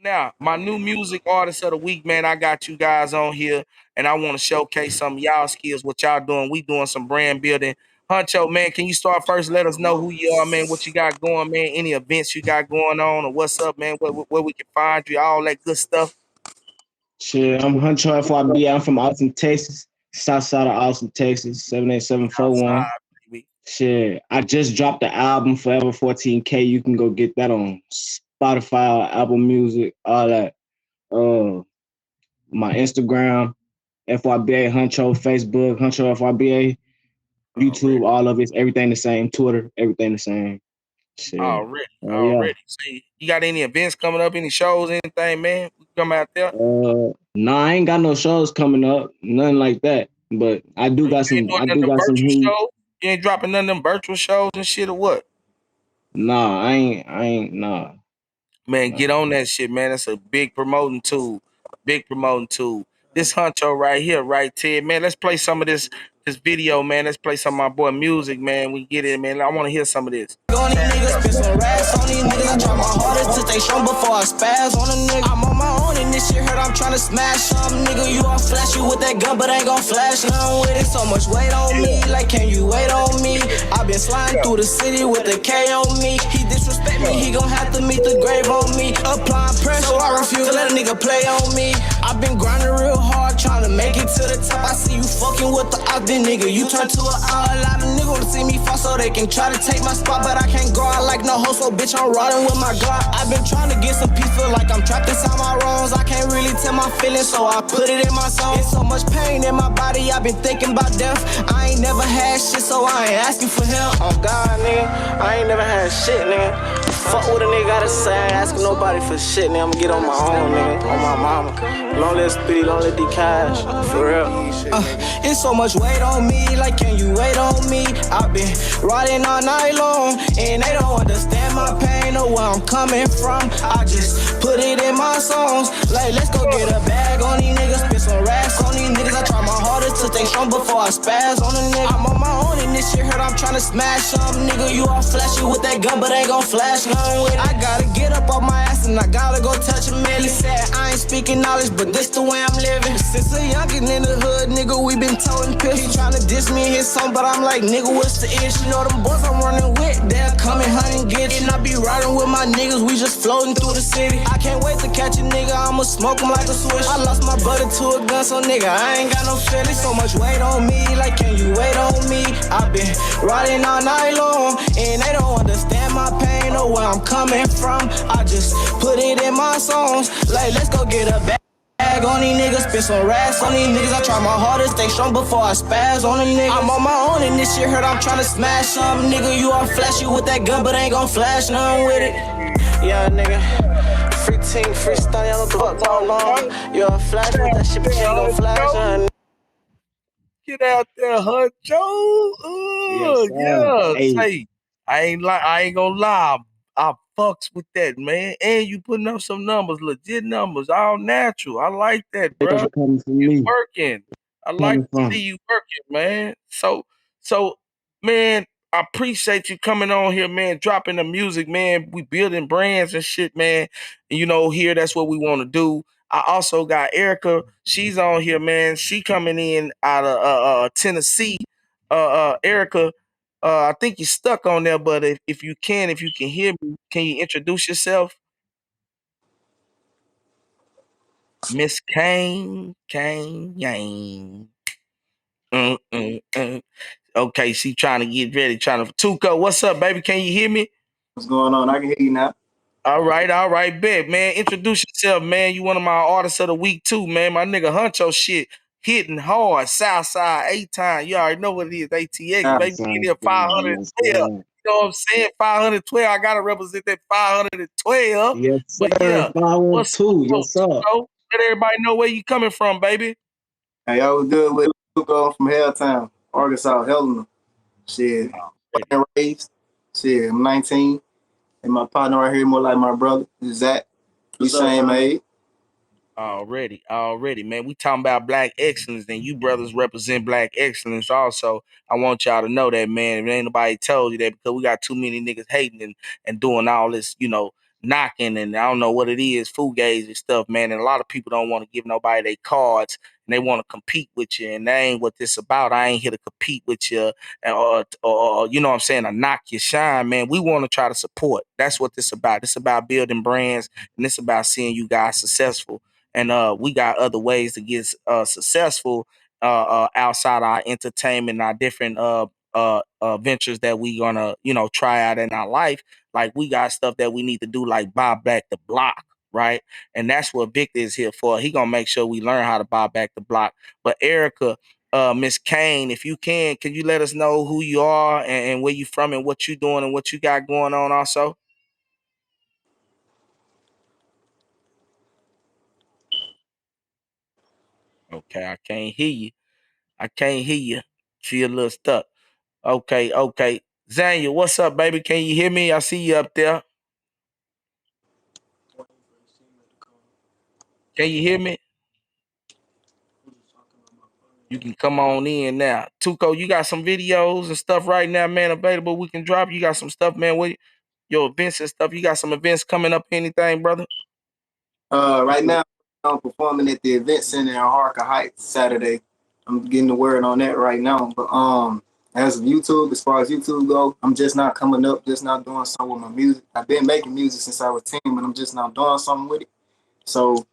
Now, my new music artist of the week, man, I got you guys on here, and I want to showcase some of y'all skills, what y'all doing. We doing some brand building. Huncho, man, can you start first? Let us know who you are, man, what you got going, man, any events you got going on, or what's up, man, where we can find you, all that good stuff. Shit, I'm Huncho FYB. I'm from Austin, Texas. South side of Austin, Texas, 78741. Outside, baby. Shit, I just dropped the album Forever 14K. You can go get that on Spotify, Apple Music, all that. My Instagram, FYBA Huncho, Facebook, Huncho FYBA, YouTube, all of it, everything the same. Twitter, everything the same. Shit. Already. Yeah. See, you got any events coming up, any shows, anything, man? We come out there. No, I ain't got no shows coming up, nothing like that. But I do got some. I do got some heat. Shows? You ain't dropping none of them virtual shows and shit or what? Nah, I ain't. Nah. Man, get on that shit, man. That's a big promoting tool. Big promoting tool. This Huncho right here, right, Ted, man. Let's play some of this video, man. Let's play some of my boy music, man. We get it, man. I want to hear some of this. On these niggas, spit some racks on these niggas. I try my hardest to stay strong before I spaz on a nigga. I'm on my own and this shit hurt, I'm trying to smash some nigga. You all flash you with that gun, but ain't gon' flash none with it. So much weight on me, like can you wait on me? I been sliding through the city with the K on me. He disrespect me, he gon' have to meet the grave on me. Applying pressure, I refuse to let a nigga play on me. I been grinding real hard, trying to make it to the top. I see you fucking with the Austin nigga. You turn to an owl, a lot of niggas wanna see me fall so they can try to take my spot, but I can't go out like no hoe, so bitch, I'm riding with my Glock. I've been trying to get some peace, feel like I'm trapped inside my wrongs. I can't really tell my feelings, so I put it in my song. It's so much pain in my body, I've been thinking about death. I ain't never had shit, so I ain't asking for help. Oh God, nigga, I ain't never had shit, nigga. Fuck what a nigga gotta say, I ain't asking nobody for shit, nigga. I'ma get on my own, nigga, on my mama. Long live Speedy, long live D-Cash, for real. It's so much weight on me, like can you wait on me? I've been riding all night long, and they don't understand my pain or where I'm coming from. I just put it in my songs, like let's go get a bag on these niggas, spit some racks on these niggas. I try my hardest to stay strong before I spaz on a nigga. I'm on my own and this shit hurt, I'm trying to smash some nigga. You all flashy with that gun, but ain't gon' flash none with it. I gotta get up off my ass and I gotta go touch a man. He said I ain't speaking knowledge, but this the way I'm living. Since a youngin' in the hood, nigga, we been toting piss. He tryna diss me in his song, but I'm like, nigga, what's the issue? You know them boys I'm running with, they'll come and hunt and get you. And I be riding with my niggas, we just floating through the city. I can't wait to catch a nigga, I'ma smoke him like a switch. I lost my brother to a gun, so nigga, I ain't got no feelings. So much weight on me, like can you wait on me? I been riding all night long, and they don't understand my pain or where I'm coming from. I just put it in my songs, like let's go get a bag on these niggas, spit some racks on these niggas. I try my hardest, stay strong before I spaz on a nigga. I'm on my own and this shit hurt, I'm tryna smash some nigga. You all flashy with that gun, but ain't gon' flash none with it. Yeah, nigga. Free team, freestyle, y'all know what the fuck going on. You all flash with that shit, but you ain't gon' flash none. Get out there, Huncho. Yeah. Hey, I ain't gonna lie. I fucks with that, man. And you putting up some numbers, legit numbers, all natural. I like that, bro. You working. I like to see you working, man. So, man, I appreciate you coming on here, man, dropping the music, man. We building brands and shit, man. And you know, here that's what we want to do. I also got Erica. She's on here, man. She coming in out of Tennessee. Erica, I think you're stuck on there, but if you can hear me, can you introduce yourself? Miss Kane. Okay, she trying to get ready, Tuko, what's up, baby? Can you hear me? What's going on? I can hear you now. All right, bet, man. Introduce yourself, man. You one of my artists of the week too, man. My nigga Huncho shit hitting hard. Southside 8 time. You already know what it is. ATX, baby. We need 512. You know what I'm saying? 512. I gotta represent that 512. Yes, sir. But yeah, 512. Yes, sir. Let everybody know where you coming from, baby. Hey, I was good with Tuko from Helltown, Arkansas, Helena. Shit, born and raised. Shit, I'm 19. And my partner right here, more like my brother, is Zach. We same age. Already, man. We talking about black excellence, and you brothers represent black excellence also. I want y'all to know that, man. If ain't nobody told you that, because we got too many niggas hating and doing all this, knocking, and I don't know what it is, fugazi and stuff, man. And a lot of people don't want to give nobody their cards, and they want to compete with you, and that ain't what this about. I ain't here to compete with you, or you know what I'm saying, or knock your shine, man. We want to try to support. That's what this about. It's about building brands, and it's about seeing you guys successful. And we got other ways to get successful outside our entertainment, our different ventures that we gonna try out in our life. Like we got stuff that we need to do, like buy back the block, right? And that's what Victor is here for. He gonna make sure we learn how to buy back the block. But Erica, Miss Kane, if you can you let us know who you are and where you from and what you doing and what you got going on also? Okay, I can't hear you. I can't hear you. She a little stuck. Okay. Zanya, what's up, baby? Can you hear me? I see you up there. Can you hear me? You can come on in now. Tuko, you got some videos and stuff right now, man, available we can drop. You got some stuff, man, with your events and stuff. You got some events coming up, anything, brother? Right now I'm performing at the event center in Harker Heights Saturday. I'm getting the word on that right now. But as of YouTube, as far as YouTube go, I'm just not coming up, just not doing something with my music. I've been making music since I was 10, but I'm just not doing something with it. So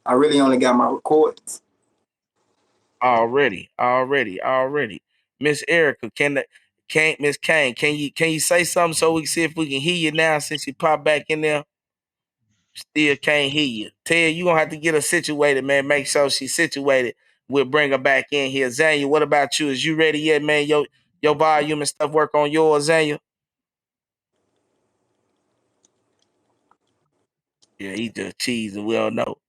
I really only got my recordings. Already. Miss Erica, Miss Kane, can you say something so we can see if we can hear you now since you popped back in there? Still can't hear you. Ted, you gonna have to get her situated, man. Make sure she's situated. We'll bring her back in here. Zanya, what about you? Is you ready yet, man? Your volume and stuff work on yours, Zanya? Yeah, he just cheese and we don't know.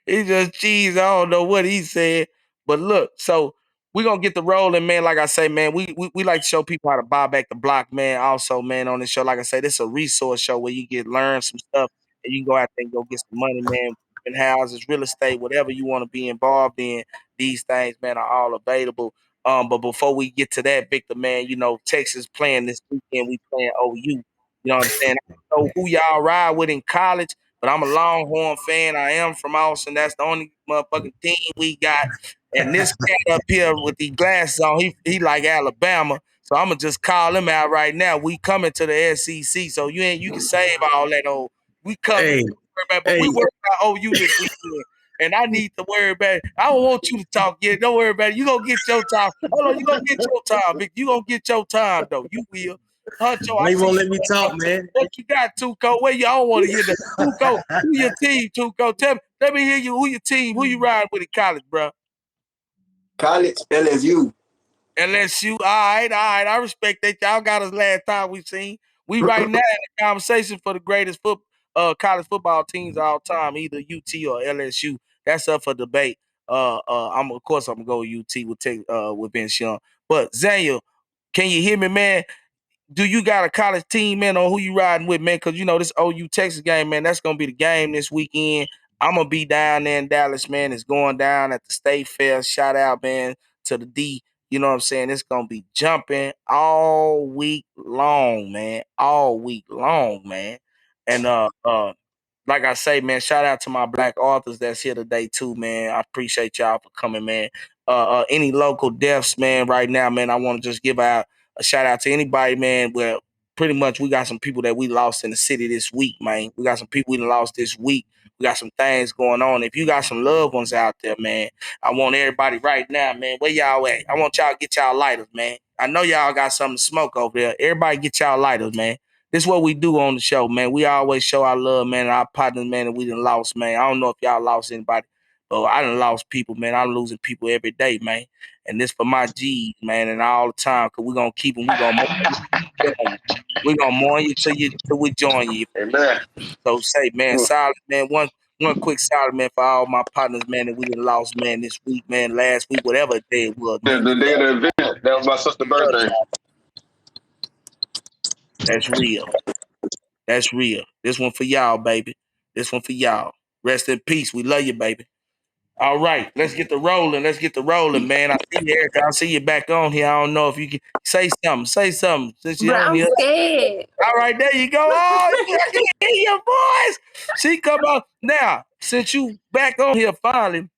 He just cheese. I don't know what he said. But look, so we're gonna get the rolling, man. Like I say, man, we like to show people how to buy back the block, man. Also, man, on this show, like I say, this is a resource show where you get learn some stuff and you can go out there and go get some money, man. In houses, real estate, whatever you want to be involved in, these things, man, are all available. But before we get to that, Victor, man, Texas playing this weekend. We playing OU. You know what I'm saying? I don't know who y'all ride with in college, but I'm a Longhorn fan. I am from Austin. That's the only motherfucking team we got. And this cat up here with these glasses on, he like Alabama. So I'm gonna just call him out right now. We coming to the SEC, so you can save all that old. We coming, but we worry about OU this weekend. And I need to worry about it. I don't want you to talk yet. Don't worry about it. You gonna get your time. Hold on, you gonna get your time, Vic. You gonna get your time though. You will. Huncho, They won't let me talk, man. What you got, Tuko? Where you? I don't want to hear that. Tuko, who your team, Tuko? Let me hear you. Who your team? Who you riding with in college, bro? College, LSU. LSU. All right. I respect that. Y'all got us last time we seen. We right now in the conversation for the greatest college football teams of all time, either UT or LSU. That's up for debate. Of course I'm gonna go with UT with Vinziant. But Zanya, can you hear me, man? Do you got a college team, man, or who you riding with, man? Because, this OU Texas game, man, that's going to be the game this weekend. I'm going to be down there in Dallas, man. It's going down at the State Fair. Shout out, man, to the D. You know what I'm saying? It's going to be jumping all week long, man. All week long, man. And like I say, man, shout out to my black authors that's here today too, man. I appreciate y'all for coming, man. Any local deaths, man, right now, man, I want to just give out a shout out to anybody, man. Well, pretty much we got some people that we lost in the city this week, man. We got some people we lost this week. We got some things going on. If you got some loved ones out there, man, I want everybody right now, man. Where y'all at? I want y'all to get y'all lighters, man. I know y'all got something to smoke over there. Everybody get y'all lighters, man. This is what we do on the show, man. We always show our love, man, and our partners, man, and we done lost, man. I don't know if y'all lost anybody, but I done lost people, man. I'm losing people every day, man. And this for my G's, man, and all the time, because we're going to keep them. We're going to mourn you. We're going to mourn you till we join you. Amen. So say, man, solid, man. One quick solid, man, for all my partners, man, that we done lost, man, this week, man, last week, whatever day it was, man. The day of the event, that was my sister's birthday. That's real. That's real. This one for y'all, baby. This one for y'all. Rest in peace. We love you, baby. All right, let's get the rolling. Let's get the rolling, man. I see you, Erica. I see you back on here. I don't know if you can say something. Say something since you're But on I'm here. scared. All right, there you go. Oh, I can hear your voice. She come on now. Since you back on here finally,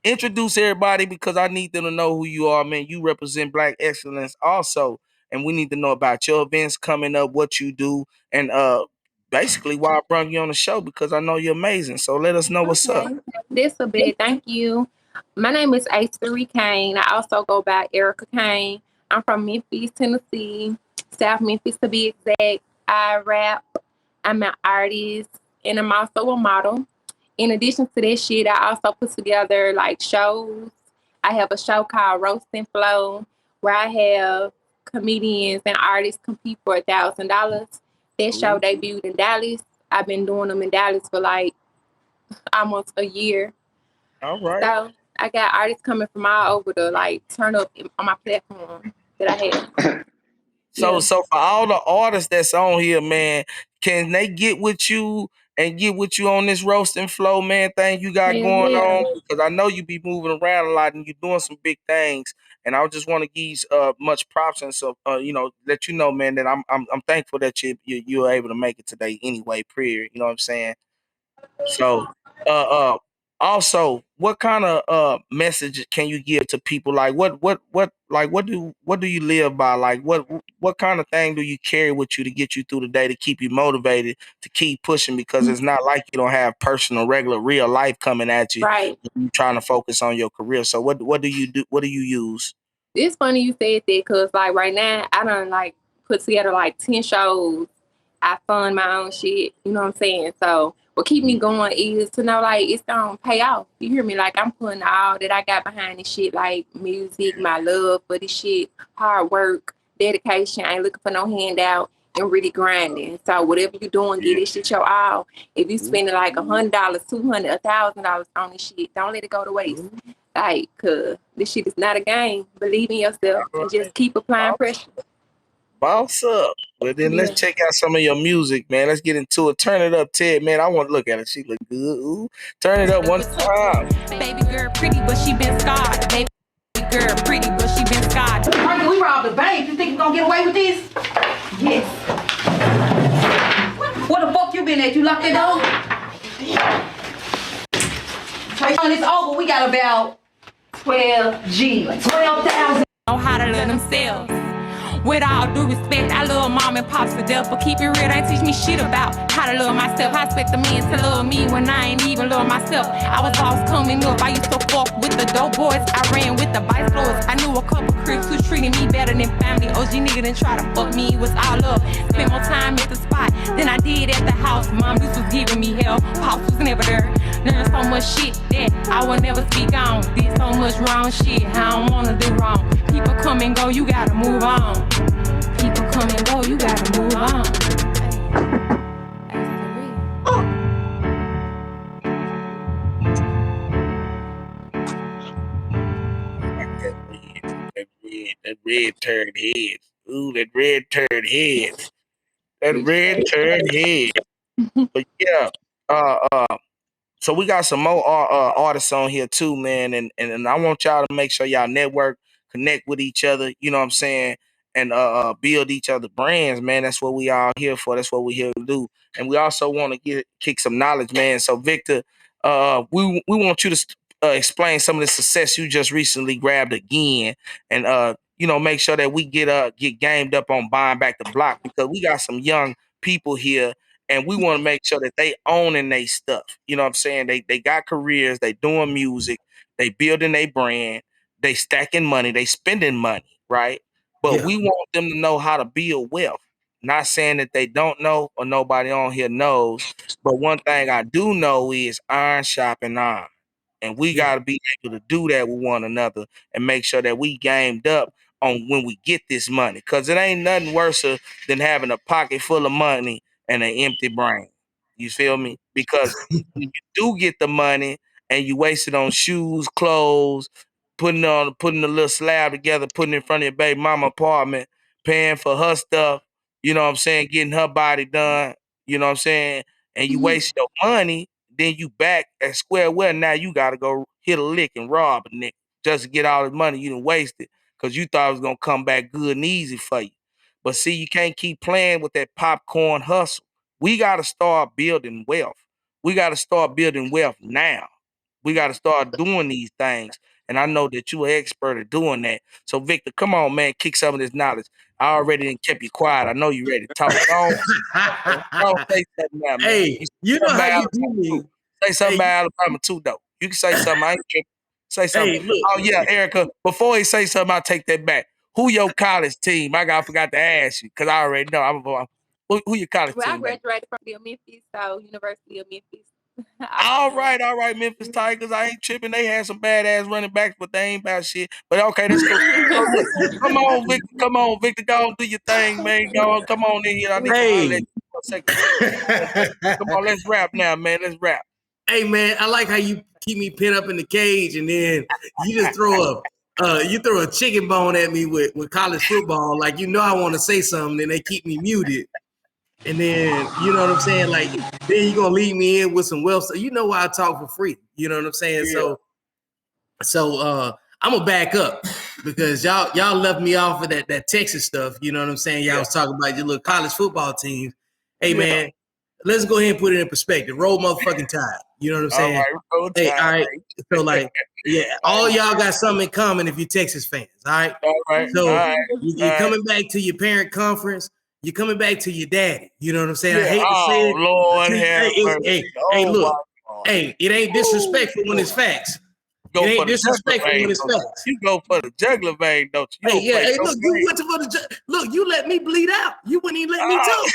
introduce everybody because I need them to know who you are, man. You represent Black excellence also, and we need to know about your events coming up, what you do, and basically why I brought you on the show because I know you're amazing. So let us know what's up. This a bit. Thank you. My name is Acire Kane. I also go by Erica Kane. I'm from Memphis, Tennessee, South Memphis to be exact. I rap. I'm an artist, and I'm also a model. In addition to that shit, I also put together like shows. I have a show called Roast and Flow where I have comedians and artists compete for $1,000. That show debuted in Dallas. I've been doing them in Dallas for like almost a year. All right. So I got artists coming from all over to like turn up on my platform that I have. So for all the artists that's on here, man, can they get with you and get with you on this roast and flow, man, thing you got going on? Because I know you be moving around a lot and you're doing some big things. And I just want to give you much props and so let you know, man, that I'm thankful that you were able to make it today anyway, period. You know what I'm saying? So uh also, what kind of message can you give to people? Like what do you live by? Like what kind of thing do you carry with you to get you through the day to keep you motivated to keep pushing? Because it's not like you don't have personal, regular, real life coming at you. Right. You're trying to focus on your career. So what do you do? What do you use? It's funny you said that because like right now I done like put together like 10 shows. I fund my own shit. You know what I'm saying? So what keep me going is to know like it's gonna pay off. You hear me? Like I'm putting all that I got behind this shit, like music, my love for this shit, hard work, dedication. I ain't looking for no handout and really grinding. So whatever you doing, get this shit your all. If you spending like $100, $200, $1,000 on this shit, don't let it go to waste. Like, cause this shit is not a game. Believe in yourself and just keep applying pressure. Boss up. Well, then let's check out some of your music, man. Let's get into it. Turn it up, Ted, man. I want to look at her. She look good. Ooh. Turn it up one time. Baby girl pretty, but she been scarred. Baby girl pretty, but she been scarred. Marky, we robbed the bank. You think we gonna get away with this? Yes. Where the fuck you been at? You locked that door? When it's over, we got about 12 G, like 12,000. Know how to love themselves. With all due respect, I love mom and pops to death, but keep it real, they teach me shit about how to love myself. I expect the men to love me when I ain't even love myself. I was lost coming up, I used to fuck with the dope boys, I ran with the vice lords. I knew a couple cribs who treated me better than family. OG nigga didn't try to fuck me, it was all love. Spent more time at the spot than I did at the house. Mom used to giving me hell, pops was never there. Learned so much shit that I will never speak on. Did so much wrong shit, I don't wanna do wrong. People come and go, you gotta move on. People come and go, you gotta move on. That red turd head. Ooh, that red turd head. That red turd head. But yeah, so we got some more artists on here too, man, and I want y'all to make sure y'all network, connect with each other. You know what I'm saying, and build each other brands, man. That's what we all here for. That's what we here to do. And we also want to kick some knowledge, man. So Victor, we want you to explain some of the success you just recently grabbed again, and make sure that we get gamed up on buying back the block because we got some young people here and we want to make sure that they owning their stuff. You know what I'm saying? They got careers, they doing music, they building their brand, they stacking money, they spending money, right? But we want them to know how to build wealth. Not saying that they don't know or nobody on here knows, but one thing I do know is iron sharpen iron. And we got to be able to do that with one another and make sure that we gamed up on when we get this money. Because it ain't nothing worse than having a pocket full of money and an empty brain. You feel me? Because when you do get the money and you waste it on shoes, clothes, putting a little slab together, putting it in front of your baby mama apartment, paying for her stuff, you know what I'm saying, getting her body done, you know what I'm saying, and you waste your money, then you back at square one. Now you gotta go hit a lick and rob a nigga just to get all the money you done wasted because you thought it was gonna come back good and easy for you. But see, you can't keep playing with that popcorn hustle. We gotta start building wealth. We gotta start building wealth now. We gotta start doing these things. And I know that you're an expert at doing that. So Victor, come on, man, kick some of this knowledge. I already done kept you quiet. I know you ready to talk. Don't say something now, man. Hey, you know how you do me. Say something about Alabama too, though. You can say something. I ain't tripping. Say something. Hey, look. Oh yeah, Erica. Before he say something, I'll take that back. Who your college team? I forgot to ask you because I already know. Who your college Well, I team? graduated from Memphis, so University of Memphis. All right, Memphis Tigers. I ain't tripping. They had some badass running backs, but they ain't about shit. But okay, that's cool. Come on, Victor. Come on, Victor. Go on, do your thing, man. Go on. Come on in here. I need to holler at you for a second. Come on, let's rap now, man. Let's rap. Hey, man, I like how you keep me pinned up in the cage, and then you just throw a chicken bone at me with college football. Like, you know, I want to say something, and they keep me muted. And then, you know what I'm saying? Like, then you're going to lead me in with some wealth. So you know why I talk for free. You know what I'm saying? Yeah. So I'm going to back up because y'all left me off of that Texas stuff. You know what I'm saying? Y'all was talking about your little college football teams. Hey, man, let's go ahead and put it in perspective. Roll motherfucking tide. You know what I'm saying? All right. So, like, all y'all got something in common if you're Texas fans. All right. So you're coming back to your parent conference. You're coming back to your daddy. You know what I'm saying? I hate to say it. Lord hey, look. Hey, it ain't disrespectful when it's facts. It ain't disrespectful when it's facts. You go for the jugular vein, don't you? Hey, look, you went for the look. You let me bleed out. You wouldn't even let me talk.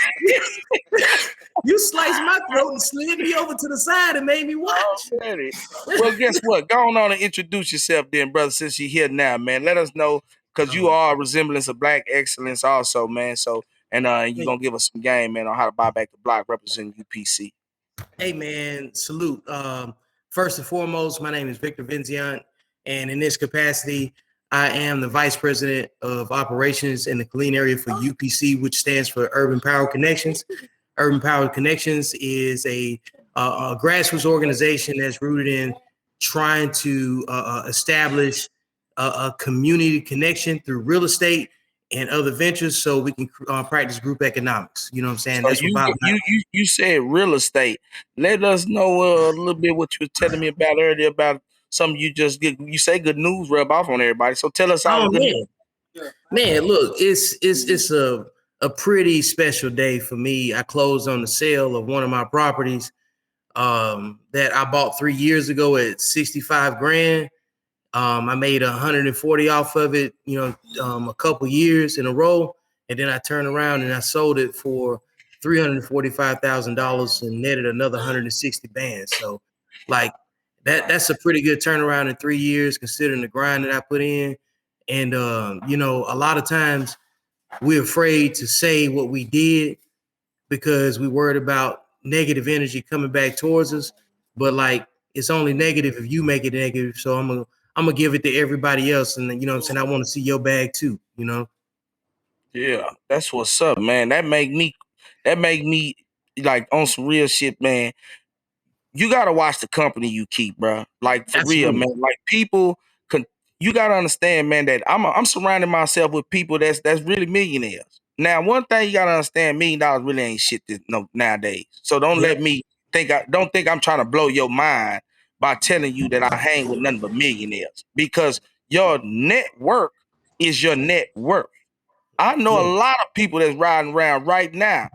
You sliced my throat and slid me over to the side and made me watch. Well, guess what? Go on and introduce yourself, then, brother. Since you're here now, man, let us know because you are a resemblance of Black excellence, also, man. So. And you're going to give us some game, man, on how to buy back the block representing UPC. Hey, man, salute. First and foremost, my name is Victor Vinziant. And in this capacity, I am the Vice President of Operations in the Killeen area for UPC, which stands for Urban Power Connections. Urban Power Connections is a grassroots organization that's rooted in trying to establish a community connection through real estate and other ventures, so we can practice group economics. You know what I'm saying? So that's what you said real estate. Let us know a little bit what you were telling me about earlier about something you just get. You say good news rub off on everybody. So tell us all. Man, look, it's a pretty special day for me. I closed on the sale of one of my properties that I bought 3 years ago at 65 grand. I made 140 off of it, a couple years in a row. And then I turned around and I sold it for $345,000 and netted another 160 bands. So like that's a pretty good turnaround in 3 years, considering the grind that I put in. And, a lot of times we're afraid to say what we did because we worried about negative energy coming back towards us. But like, it's only negative if you make it negative. So I'm gonna give it to everybody else, and you know what I'm saying, I want to see your bag too, you know. Yeah, that's what's up, man. That make me like on some real shit, man. You gotta watch the company you keep, bro. Like for real, man. Like people you gotta understand, man, that I'm surrounding myself with people that's really millionaires. Now, one thing you gotta understand, $1 million really ain't shit nowadays. So don't let me think I'm trying to blow your mind by telling you that I hang with nothing but millionaires, because your network is your net worth. I know a lot of people that's riding around right now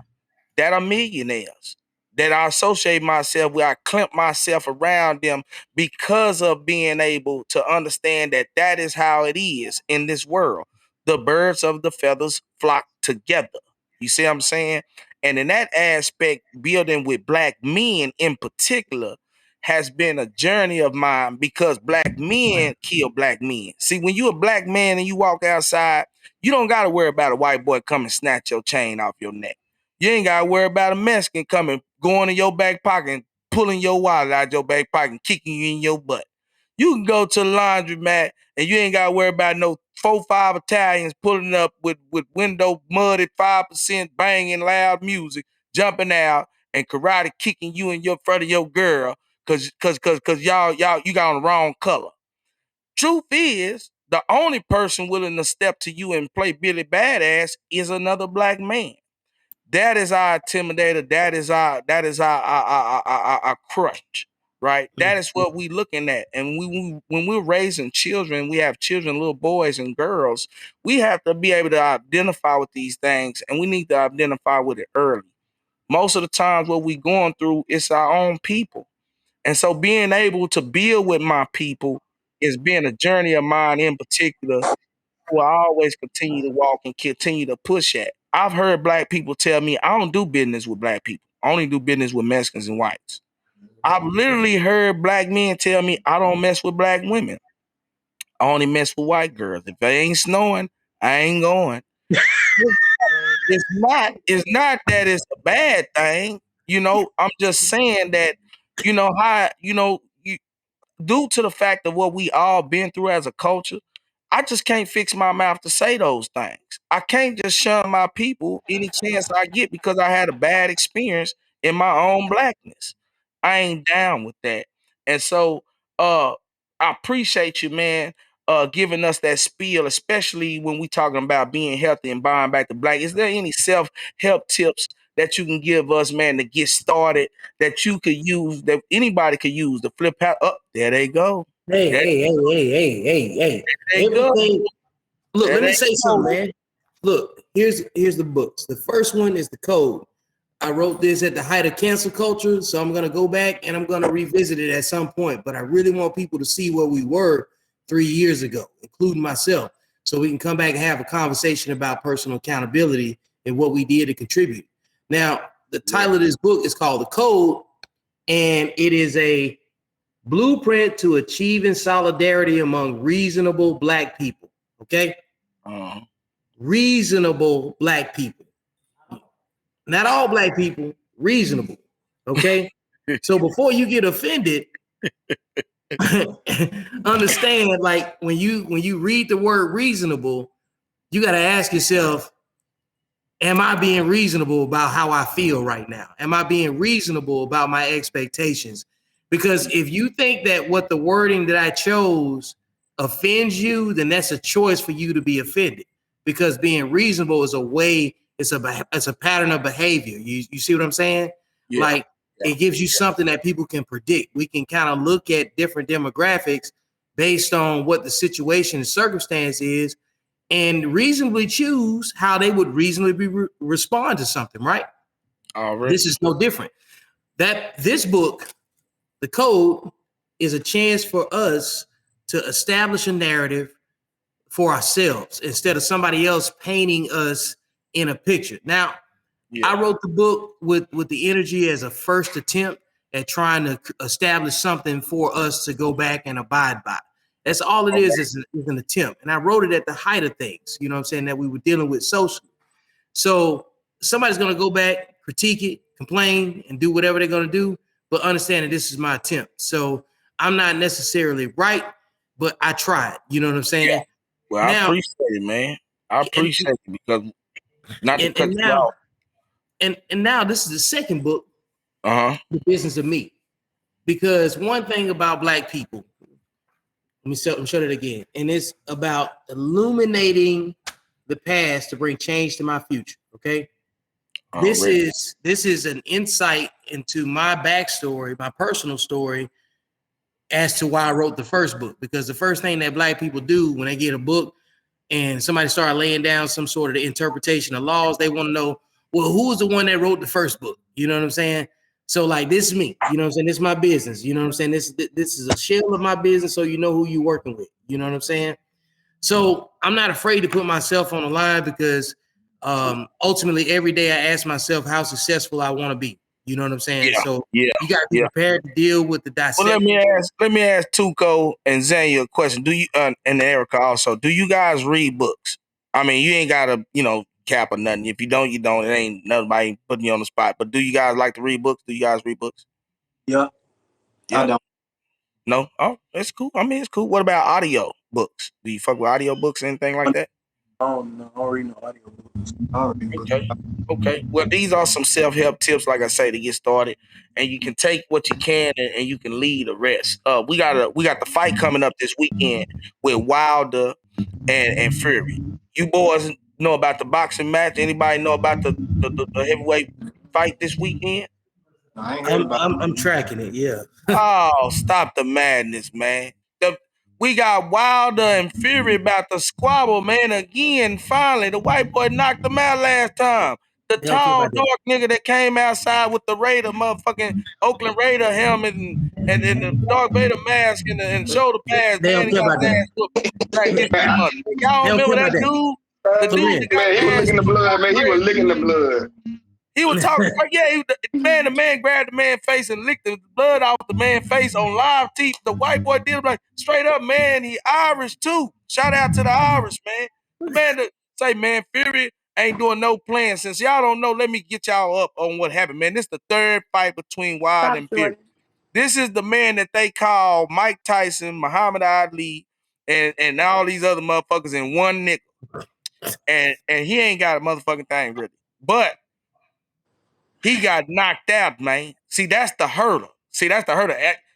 that are millionaires, that I associate myself with. I clamp myself around them because of being able to understand that is how it is in this world. The birds of the feathers flock together. You see what I'm saying? And in that aspect, building with Black men in particular has been a journey of mine, because Black men kill Black men. See, when you're a Black man and you walk outside, you don't got to worry about a white boy come and snatch your chain off your neck. You ain't got to worry about a Mexican coming, going in your back pocket and pulling your wallet out your back pocket and kicking you in your butt. You can go to the laundromat and you ain't got to worry about no 4-5 Italians pulling up with window mud at 5%, banging loud music, jumping out and karate kicking you in your front of your girl cause y'all you got on the wrong color. Truth is, the only person willing to step to you and play Billy Badass is another black man. That is our intimidator. That is our crush, right? That is what we looking at. And when we're raising children, we have children, little boys and girls. We have to be able to identify with these things, and we need to identify with it early. Most of the times, what we going through is our own people, and so being able to build with my people is being a journey of mine in particular. Who I always continue to walk and continue to push at. I've heard black people tell me I don't do business with black people. I only do business with Mexicans and whites. I've literally heard black men tell me I don't mess with black women. I only mess with white girls. If it ain't snowing, I ain't going. It's not that it's a bad thing. You know, I'm just saying that, you know, due to the fact of what we all been through as a culture, I just can't fix my mouth to say those things. I can't just shun my people any chance I get because I had a bad experience in my own blackness. I ain't down with that. And so I appreciate you, man, giving us that spiel, especially when we talking about being healthy and buying back the black. Is there any self-help tips that you can give us, man, to get started that you could use, that anybody could use to flip out? Oh, there they go. Hey. Everything. Look, let me say something, man. Look, here's the books. The first one is The Code. I wrote this at the height of cancel culture, so I'm gonna go back and I'm gonna revisit it at some point. But I really want people to see where we were 3 years ago, including myself, so we can come back and have a conversation about personal accountability and what we did to contribute. Now, the title of this book is called The Code, and it is a blueprint to achieving solidarity among reasonable black people. Okay? Reasonable black people. Not all black people, reasonable. Okay? So before you get offended, understand, like when you read the word reasonable, you got to ask yourself, am I being reasonable about how I feel right now? Am I being reasonable about my expectations? Because if you think that what the wording that I chose offends you, then that's a choice for you to be offended. Because being reasonable is a way, it's a pattern of behavior. You see what I'm saying? Yeah. Like it gives you something that people can predict. We can kind of look at different demographics based on what the situation and circumstance is, and reasonably choose how they would reasonably respond to something, right? This is no different. This book, The Code, is a chance for us to establish a narrative for ourselves instead of somebody else painting us in a picture. Now, I wrote the book with the energy as a first attempt at trying to establish something for us to go back and abide by. That's all it is an attempt. And I wrote it at the height of things, you know what I'm saying, that we were dealing with socially. So somebody's going to go back, critique it, complain, and do whatever they're going to do, but understand that this is my attempt. So I'm not necessarily right, but I tried. You know what I'm saying? Yeah. Well, now, I appreciate it, man. I appreciate it because not to cut you off. And now this is the second book, The Business of Me. Because one thing about black people, let me show it again. And it's about illuminating the past to bring change to my future. Okay. This is an insight into my backstory, my personal story, as to why I wrote the first book. Because the first thing that black people do when they get a book and somebody start laying down some sort of interpretation of laws, they want to know, well, who was the one that wrote the first book? You know what I'm saying? So like, this is me, you know what I'm saying? This is my business. You know what I'm saying? This is a shell of my business. So you know who you're working with. You know what I'm saying? So I'm not afraid to put myself on the line because ultimately every day I ask myself how successful I want to be. You know what I'm saying? Yeah, so you got to be prepared to deal with the dissection. Well, let me ask Tuko and Zanya a question. Do you and Erica also, do you guys read books? I mean, you ain't gotta, cap or nothing. If you don't, you don't. It ain't nobody putting you on the spot. But do you guys like to read books? Do you guys read books? Yeah. I don't. No? Oh, that's cool. I mean, it's cool. What about audio books? Do you fuck with audio books or anything like that? I don't read no audio books. I don't read books. Okay. Well, these are some self-help tips, like I say, to get started, and you can take what you can, and you can lead the rest. We got the fight coming up this weekend with Wilder and Fury. You boys know about the boxing match? Anybody know about the heavyweight fight this weekend? No, I ain't heard about it. I'm tracking it. Yeah. Oh, stop the madness, man. We got Wilder and Fury about to squabble, man, again. Finally, the white boy knocked him out last time. The tall, dark nigga that came outside with the Raider, motherfucking Oakland Raider helmet and the Darth Vader mask and shoulder pads, They man. don't He care got about his that. ass whooped like this month. Y'all They don't remember care that about dude? that. The dude that got Man, he was his ass licking the blood, man. He was licking the blood. he was talking, yeah. The man grabbed the man's face and licked the blood off the man's face on live TV. The white boy did it like straight up, man. He Irish too. Shout out to the Irish, man. The man that say, man, Fury ain't doing no plan. Since y'all don't know, let me get y'all up on what happened, man. This is the third fight between Wilder and Fury. This is the man that they call Mike Tyson, Muhammad Ali, and all these other motherfuckers in one nigga. And he ain't got a motherfucking thing really, but he got knocked out, man. See, that's the hurdle.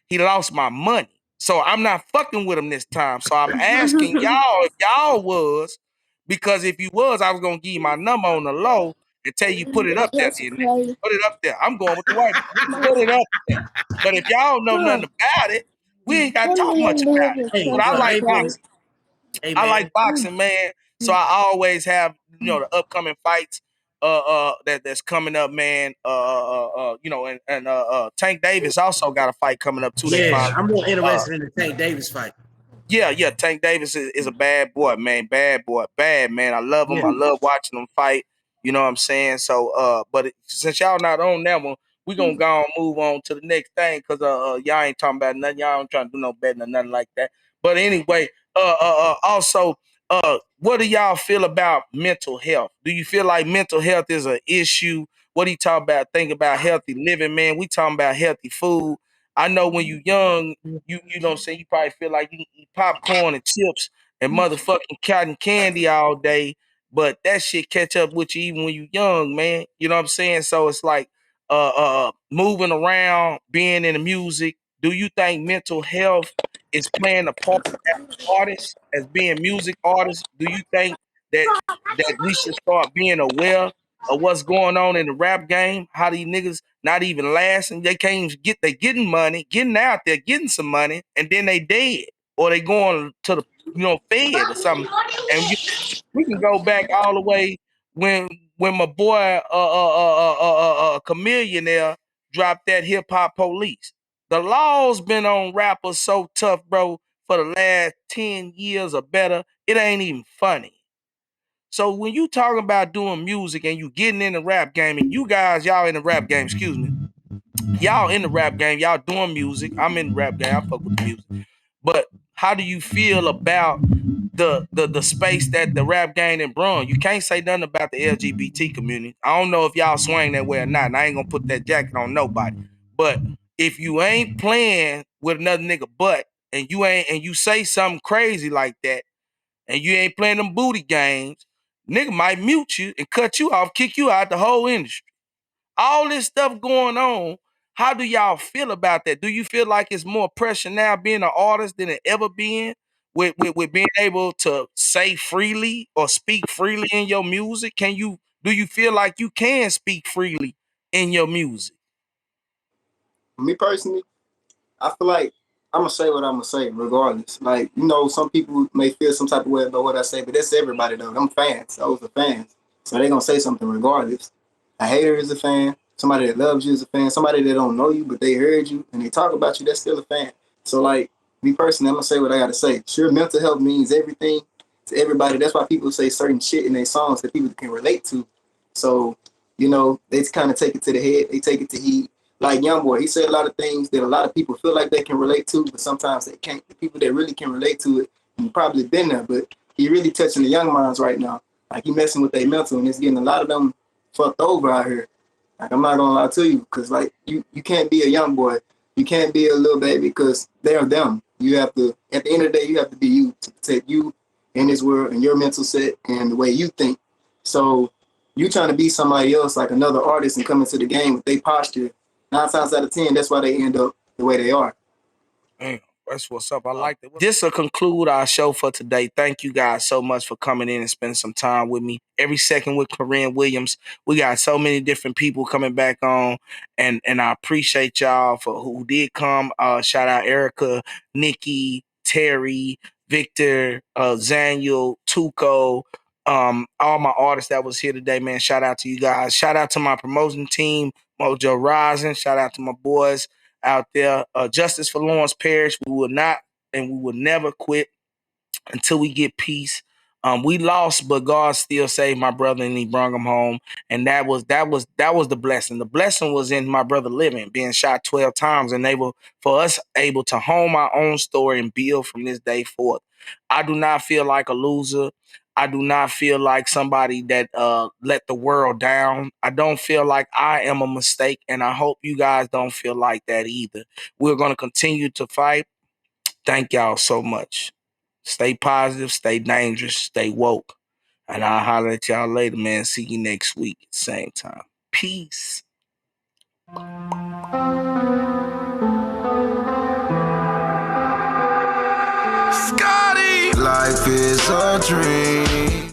He lost my money. So I'm not fucking with him this time. So I'm asking y'all if y'all was, because if you was, I was going to give you my number on the low and tell you put it up there. Put it up there. I'm going with the white. Put it up there. But if y'all know nothing about it, we ain't got to talk much about it. Hey, But I like boxing. Hey, I like boxing, man. So I always have, the upcoming fights that's coming up, man. And Tank Davis also got a fight coming up too. Yeah, I'm more interested in the Tank Davis fight. Yeah. Tank Davis is a bad boy, man. Bad boy, bad man. I love him. Yeah. I love watching him fight. You know what I'm saying? So, since y'all not on that one, we gonna go and move on to the next thing, cause y'all ain't talking about nothing. Y'all ain't trying to do no betting or nothing like that. But anyway, also, what do y'all feel about mental health? Do you feel like mental health is an issue? What do you talk about? Think about healthy living, man. We talking about healthy food. I know when you young, you know what I'm saying, you probably feel like you can eat popcorn and chips and motherfucking cotton candy all day, but that shit catch up with you even when you young, man. You know what I'm saying? So it's like moving around, being in the music. Do you think mental health is playing a part as artists, as being music artists? Do you think that we should start being aware of what's going on in the rap game? How these niggas not even lasting? They can't even they getting money, getting out there, getting some money, and then they dead. Or they going to the Fed or something. And we can go back all the way when my boy Chameleon there dropped that hip hop police. The law's been on rappers so tough, bro, for the last 10 years or better. It ain't even funny. So when you talking about doing music and you getting in the rap game, and y'all in the rap game, excuse me. Y'all in the rap game, y'all doing music. I'm in the rap game, I fuck with the music. But how do you feel about the space that the rap game in brung? You can't say nothing about the LGBT community. I don't know if y'all swing that way or not, and I ain't gonna put that jacket on nobody. But if you ain't playing with another nigga butt, and you say something crazy like that, and you ain't playing them booty games, nigga might mute you and cut you off, kick you out the whole industry. All this stuff going on. How do y'all feel about that? Do you feel like it's more pressure now being an artist than it ever been with being able to say freely or speak freely in your music? Do you feel like you can speak freely in your music? Me personally, I feel like I'm gonna say what I'm gonna say regardless. Like, some people may feel some type of way about what I say, but that's everybody though. Them fans, those are fans. So they gonna say something regardless. A hater is a fan. Somebody that loves you is a fan. Somebody that don't know you, but they heard you and they talk about you, that's still a fan. So like, me personally, I'm gonna say what I gotta say. Sure, mental health means everything to everybody. That's why people say certain shit in their songs that people can relate to. So, they kind of take it to the head, they take it to heat. Like Youngboy, he said a lot of things that a lot of people feel like they can relate to, but sometimes they can't. The people that really can relate to it, and probably been there, but he really touching the young minds right now. Like, he messing with their mental, and it's getting a lot of them fucked over out here. Like, I'm not gonna lie to you, because like you can't be a young boy, you can't be a little baby, because they're them. You have to, at the end of the day, you have to be you to protect you in this world and your mental set and the way you think. So you trying to be somebody else, like another artist, and come into the game with their posture, 9 times out of 10, that's why they end up the way they are. Damn, that's what's up. I like that. This will conclude our show for today. Thank you guys so much for coming in and spending some time with me. Every second with Cluren Williams. We got so many different people coming back on, and I appreciate y'all for who did come. Shout out Erica, Nikki, Terry, Victor, Zaniel, Tuko, all my artists that was here today, man. Shout out to you guys. Shout out to my promotion team, Mojo Rising. Shout out to my boys out there. Justice for Lawrence Parrish. We will not and we will never quit until we get peace. We lost, but God still saved my brother and he brought him home. And that was the blessing. The blessing was in my brother living, being shot 12 times, and for us able to hone our own story and build from this day forth. I do not feel like a loser. I do not feel like somebody that let the world down. I don't feel like I am a mistake, and I hope you guys don't feel like that either. We're going to continue to fight. Thank y'all so much. Stay positive, stay dangerous, stay woke. And I'll holler at y'all later, man. See you next week at the same time. Peace. Scotty! Life is a dream.